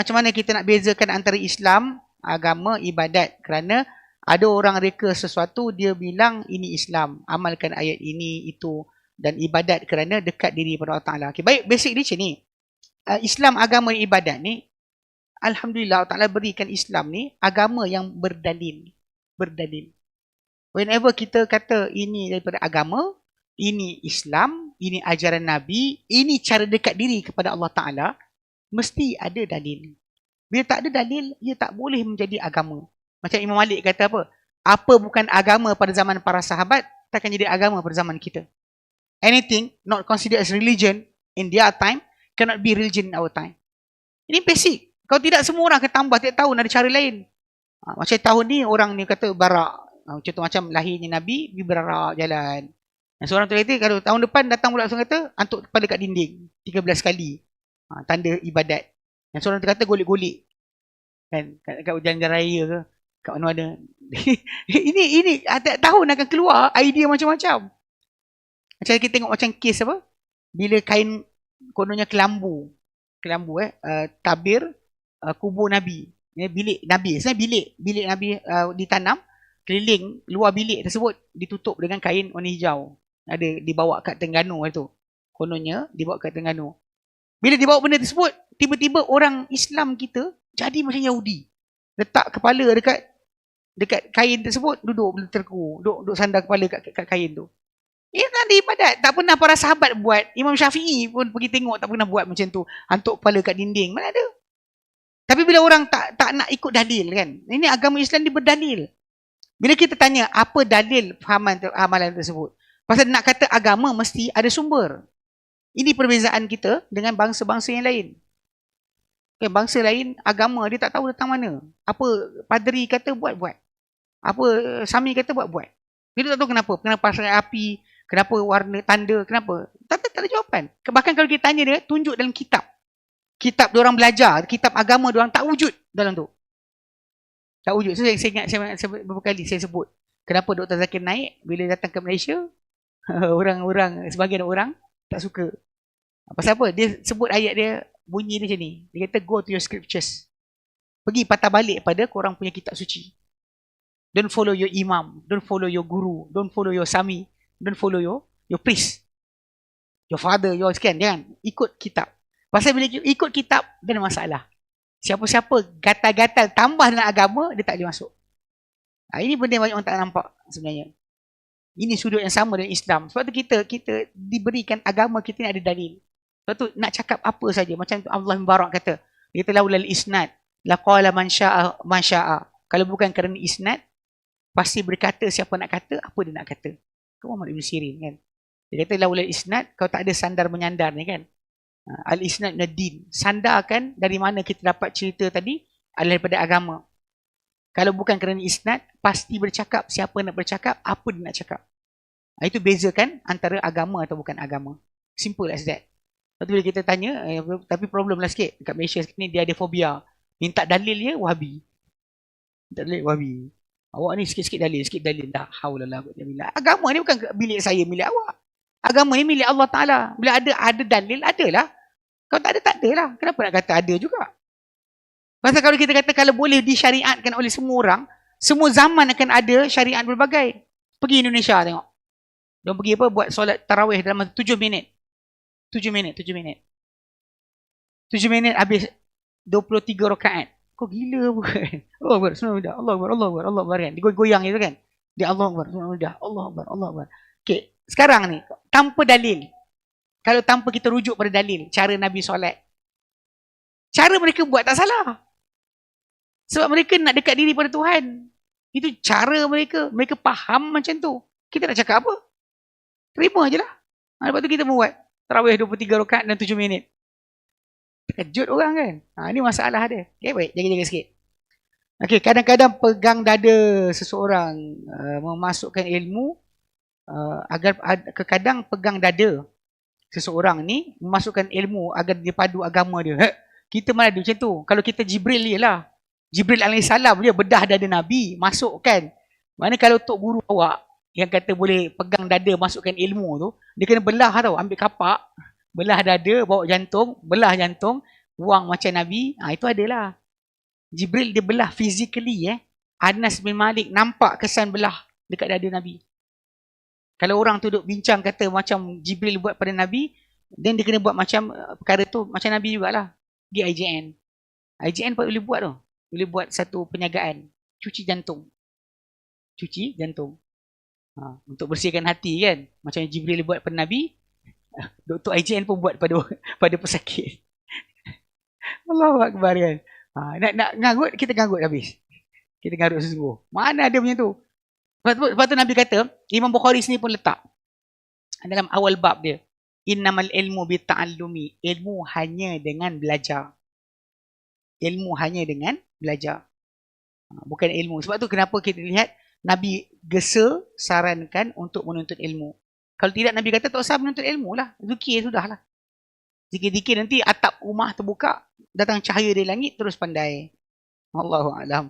macam mana kita nak bezakan antara Islam, agama, ibadat. Kerana ada orang reka sesuatu, dia bilang ini Islam, amalkan ayat ini, itu, dan ibadat kerana dekat diri pada Allah Ta'ala. Okay, baik, basic dia macam ni. Islam, agama, ibadat ni, Alhamdulillah Allah Ta'ala berikan Islam ni agama yang berdalil. Berdalil. Whenever kita kata ini daripada agama, ini Islam, ini ajaran Nabi, ini cara dekat diri kepada Allah Ta'ala, mesti ada dalil. Bila tak ada dalil, ia tak boleh menjadi agama. Macam Imam Malik kata apa? Apa bukan agama pada zaman para sahabat, takkan jadi agama pada zaman kita. Anything not considered as religion in their time, cannot be religion in our time. Ini basic. Kalau tidak, semua orang akan tambah tiap tahun ada cara lain. Macam tahun ni, orang ni kata barak. Contoh macam lahirnya Nabi, pergi berarak jalan. Dan seorang tu kata, kalau tahun depan datang pula seorang kata, antuk kepala kat dinding 13 kali. Tanda ibadat. Yang seorang tu kata golek-golek. Kan? Kat jalan raya ke? Kat mana-mana. ini tiap tahun akan keluar idea macam-macam. Macam kita tengok macam kes apa? Bila kain kononnya kelambu. Tabir kubur Nabi. Bilik Nabi. Sebenarnya bilik Nabi ditanam. Keliling luar bilik tersebut ditutup dengan kain warna hijau. Ada dibawa kat Terengganu tu. Kononnya dibawa kat Terengganu. Bila dibawa benda tersebut, tiba-tiba orang Islam kita jadi macam Yahudi. Letak kepala dekat kain tersebut, duduk terku, duduk sandar kepala kat kain tu. Ini tanda ibadat. Tak pernah para sahabat buat. Imam Syafi'i pun pergi tengok, tak pernah buat macam tu. Hantuk kepala kat dinding. Mana ada? Tapi bila orang tak nak ikut dalil kan. Ini agama Islam dia berdalil. Bila kita tanya apa dalil amalan tersebut. Pasal nak kata agama mesti ada sumber. Ini perbezaan kita dengan bangsa-bangsa yang lain. Okay, bangsa lain, agama dia tak tahu datang mana. Apa padri kata buat. Apa sami kata buat. Dia tak tahu kenapa. Kenapa pasal api, kenapa warna tanda, kenapa. Tak ada jawapan. Bahkan kalau kita tanya dia, tunjuk dalam kitab. Kitab diorang belajar, kitab agama diorang tak wujud dalam tu. Tak wujud. So, saya ingat beberapa kali saya sebut. Kenapa Dr. Zakir Naik bila datang ke Malaysia, sebagian orang tak suka. Pasal apa? Dia sebut ayat dia, bunyi dia macam ni. Dia kata, go to your scriptures. Pergi patah balik pada korang punya kitab suci. Don't follow your imam. Don't follow your guru. Don't follow your sami. Don't follow your priest. Your father, your sekian. Jangan. Ikut kitab. Pasal bila ikut kitab, dia ada masalah. Siapa-siapa gatal-gatal tambah dalam agama, dia tak boleh masuk. Ini benda yang banyak orang tak nampak sebenarnya. Ini sudut yang sama dengan Islam. Sebab tu kita diberikan agama kita ni ada dalil. Sebab tu nak cakap apa saja. Macam Allah Mubarak kata. Dia kata laulal isnad. Laqala man sya'a. Kalau bukan kerana isnad, pasti berkata siapa nak kata, apa dia nak kata. Muhammad Ibn Sirin kan. Dia kata laulal isnad, kalau tak ada sandar menyandar ni kan. Al-isnad nadin. Sandarkan dari mana kita dapat cerita tadi adalah daripada agama. Kalau bukan kerana isnad, pasti bercakap siapa nak bercakap, apa dia nak cakap. Itu bezakan antara agama atau bukan agama. Simple as that. Lepas tu bila kita tanya, tapi problem lah sikit. Dekat Malaysia ni dia ada fobia. Minta dalil dia, Wahabi. Minta dalil, Wahabi. Awak ni sikit-sikit dalil. La haula la quwwata illa billah. Agama ni bukan milik saya, milik awak. Agama ni milik Allah Ta'ala. Bila ada dalil, adalah. Kalau tak ada, tak ada lah. Kenapa nak kata ada juga? Pasal kalau kita kata kalau boleh disyariatkan oleh semua orang, semua zaman akan ada syariat berbagai. Pergi Indonesia tengok. Diorang pergi apa? Buat solat tarawih dalam 7 minit. 7 minit habis 23 rakaat. Kau gila bukan? Allah Akbar, Bismillah, Allah Akbar kan? Dia goyang gitu kan? Dia Allah Akbar, Bismillah, Allah Akbar. Okay, sekarang ni, tanpa dalil. Kalau tanpa kita rujuk pada dalil, cara Nabi solat. Cara mereka buat tak salah. Sebab mereka nak dekat diri pada Tuhan. Itu cara mereka. Mereka faham macam tu. Kita nak cakap apa? Terima je lah. Lepas tu kita buat tarawih 23 rakaat dan 7 minit. Terkejut orang kan? Ini masalah dia. Okay, baik. Jaga-jaga sikit. Okay, kadang-kadang pegang dada seseorang memasukkan ilmu agar kadang pegang dada seseorang ni memasukkan ilmu agar dia padu agama dia. Kita mana ada macam tu. Kalau kita Jibril je lah. Jibril alaihissalam dia bedah dada Nabi, masukkan. Mana kalau tok guru awak yang kata boleh pegang dada, masukkan ilmu tu, dia kena belah tau, ambil kapak, belah dada, bawa jantung, belah jantung, wang macam Nabi, itu adalah. Jibril dia belah physically Anas bin Malik nampak kesan belah dekat dada Nabi. Kalau orang tu duk bincang kata macam Jibril buat pada Nabi, then dia kena buat macam perkara tu macam Nabi jugalah. Di IJN. IJN pun boleh buat tu. Boleh buat satu penyagaan. Cuci jantung. Cuci jantung. Untuk bersihkan hati kan. Macam Jibril buat pada Nabi, Doktor IJN pun buat pada pesakit. Allahu Akbar kan. Nak ngagut, kita ngagut habis. Kita ngagut sesungguh. Mana ada punya tu. Lepas tu Nabi kata, Imam Bukhari sini pun letak dalam awal bab dia. Innamal ilmu bita'allumi. Ilmu hanya dengan belajar. Ilmu hanya dengan belajar. Bukan ilmu. Sebab tu kenapa kita lihat Nabi gesa sarankan untuk menuntut ilmu. Kalau tidak Nabi kata tak usah menuntut ilmu lah. Zikir sudahlah. Zikir-zikir nanti atap rumah terbuka, datang cahaya dari langit terus pandai. Wallahu a'lam.